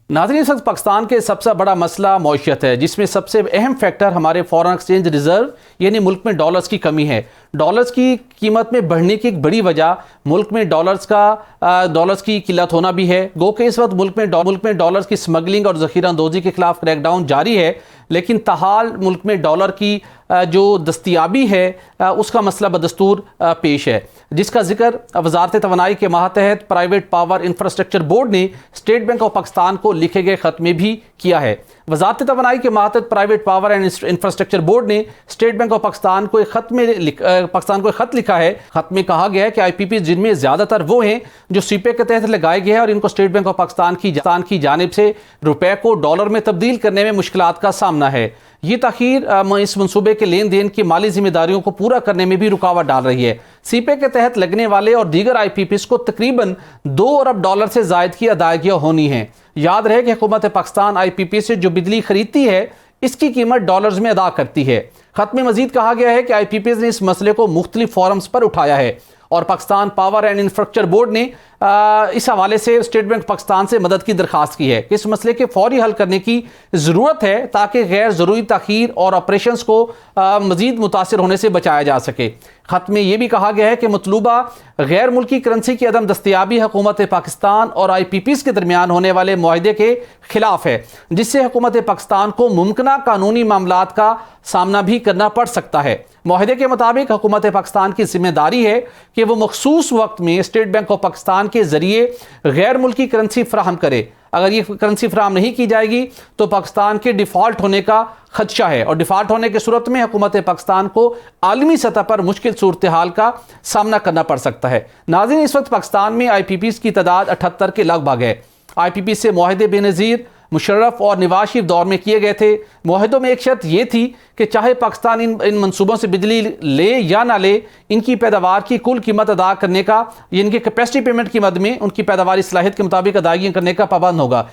नाज़रीन, इस वक्त पाकिस्तान के सबसे बड़ा मसला मौशियत है, जिसमें सबसे अहम फैक्टर हमारे फॉरेन एक्सचेंज रिजर्व यानी मुल्क में डॉलर्स की कमी है। डॉलर्स की कीमत में बढ़ने की एक बड़ी वजह मुल्क में डॉलर्स की किल्लत होना भी है। गो कि इस वक्त मुल्क में डॉलर्स की स्मगलिंग और ज़ख़ीरा अंदोज़ी के खिलाफ क्रैकडाउन जारी है, लेकिन ताहाल मुल्क में डॉलर की जो दस्तियाबी है उसका मसला बदस्तूर पेश है, जिसका जिक्र वज़ारत तवानाई के मातहत प्राइवेट पावर इंफ्रास्ट्रक्चर बोर्ड ने स्टेट बैंक ऑफ पाकिस्तान को लिखे गए ख़त में भी किया है। वज़ारत तवानाई के मातहत private power and infrastructure board ने स्टेट बैंक ऑफ पाकिस्तान को एक ख़त लिखा है। ख़त में कहा गया है कि IPP जिनमें ज़्यादातर वो हैं जो सीपे के तहत लगाए गए हैं और इनको स्टेट बैंक ऑफ पाकिस्तान की जानिब से रुपए को डॉलर में तब्दील करने में मुश्किलात का सामना है। ये ताख़ीर इस मनसूबे के लेन देन की माली जिम्मेदारियों को पूरा करने में भी रुकावट डाल रही है। सीपे के तहत लगने वाले और दीगर IPPs को तकरीबन $2 अरब से जायद की अदायगियाँ होनी हैं। याद रहे कि हुकूमत पाकिस्तान IPP से जो बिजली खरीदती है इसकी कीमत डॉलर्स में अदा करती है। खत में मजीद कहा गया है कि IPPs ने इस मसले को मुख्तलिफ फोरम्स पर उठाया है और Pakistan power and infrastructure board ने इस हवाले से स्टेट बैंक पाकिस्तान से मदद की दरख्वास्त की है कि इस मसले के फौरी हल करने की ज़रूरत है ताकि गैर ज़रूरी ताख़ीर और ऑपरेशंस को मज़ीद मुतासिर होने से बचाया जा सके। ख़त में यह भी कहा गया है कि मतलूबा गैर मुल्की करेंसी की अदम दस्तियाबी हुकूमत पाकिस्तान और IPPs के दरमियान होने वाले मुआहदे के खिलाफ है, जिससे हुकूमत पाकिस्तान को मुमकिना कानूनी मामलात का सामना भी करना पड़ सकता है। मुआहदे के मुताबिक हुकूमत पाकिस्तान की जिम्मेदारी है कि वो मखसूस वक्त में स्टेट बैंक ऑफ पाकिस्तान के जरिए गैर मुल्की करेंसी फराहम करे। अगर ये करेंसी फराहम नहीं की जाएगी तो पाकिस्तान के डिफ़ॉल्ट होने का खदशा है और डिफ़ॉल्ट होने की सूरत में हुकूमत पाकिस्तान को आलमी सतह पर मुश्किल सूरत हाल का सामना करना पड़ सकता है। नाज़रीन, इस वक्त पाकिस्तान में IPPs की तादाद 78 के लगभग है। IPP से मुआहदे बेनज़ीर मुशर्रफ और नवाज शरीफ दौर में किए गए थे। मुआहदों में एक शर्त यह थी कि चाहे पाकिस्तान इन मनसूबों से बिजली ले या ना ले, इनकी पैदावार की कुल कीमत अदा करने का, इनकी कैपेसिटी पेमेंट की मद में उनकी पैदावारी सलाहियत के मुताबिक अदायगियाँ करने का पाबंद होगा।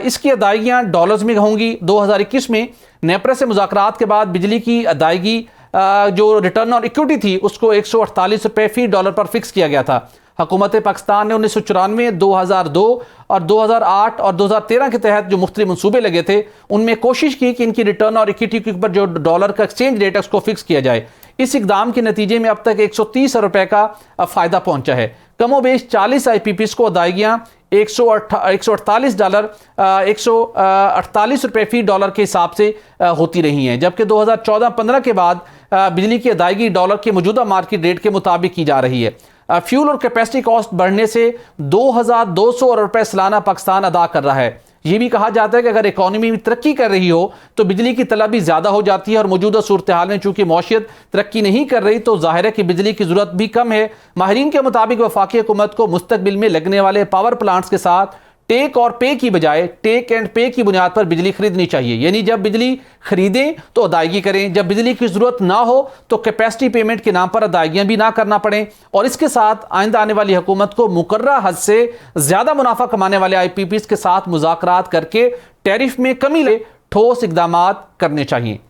इसकी अदायगियाँ डॉलर्स में होंगी। 2021 में नेपरा से मुज़ाकरात के बाद बिजली की अदायगी जो रिटर्न ऑन इक्विटी थी उसको $148 फी डॉलर पर फिक्स किया गया था। हुकूमत पाकिस्तान ने 1994, 2002 और 2008 और 2013 के तहत जो मुख्तलिफ मनसूबे लगे थे उनमें कोशिश की कि इनकी रिटर्न और इक्विटी के ऊपर जो डॉलर का एक्सचेंज रेट है उसको फिक्स किया जाए। इस इकदाम के नतीजे में अब तक $130 अरब का फ़ायदा पहुंचा है। कमोबेश 40 IPPs को अदायगियाँ $148 फी डॉलर के हिसाब से होती रही हैं, जबकि 2014-15 के बाद बिजली की अदायगी डॉलर के मौजूदा मार्केट रेट के मुताबिक की जा रही है। फ्यूल और कैपेसिटी कॉस्ट बढ़ने से $2200 अरब सालाना पाकिस्तान अदा कर रहा है। ये भी कहा जाता है कि अगर इकॉनमी में तरक्की कर रही हो तो बिजली की तलब भी ज़्यादा हो जाती है और मौजूदा सूरत हाल में चूँकि मौशियत तरक्की नहीं कर रही तो ज़ाहिर है कि बिजली की ज़रूरत भी कम है। माहिरीन के मुताबिक वफाकी हुकूमत को मुस्तकबिल में लगने वाले पावर प्लांट्स के साथ टेक और पे की बजाय टेक एंड पे की बुनियाद पर बिजली खरीदनी चाहिए, यानी जब बिजली खरीदें तो अदायगी करें, जब बिजली की ज़रूरत ना हो तो कैपेसिटी पेमेंट के नाम पर अदायगियाँ भी ना करना पड़ें और इसके साथ आइंदा आने वाली हुकूमत को मुकर्रर हद से ज़्यादा मुनाफा कमाने वाले IPPs के साथ मुज़ाकरात करके टैरिफ में कमी ले ठोस इकदामात करने चाहिए।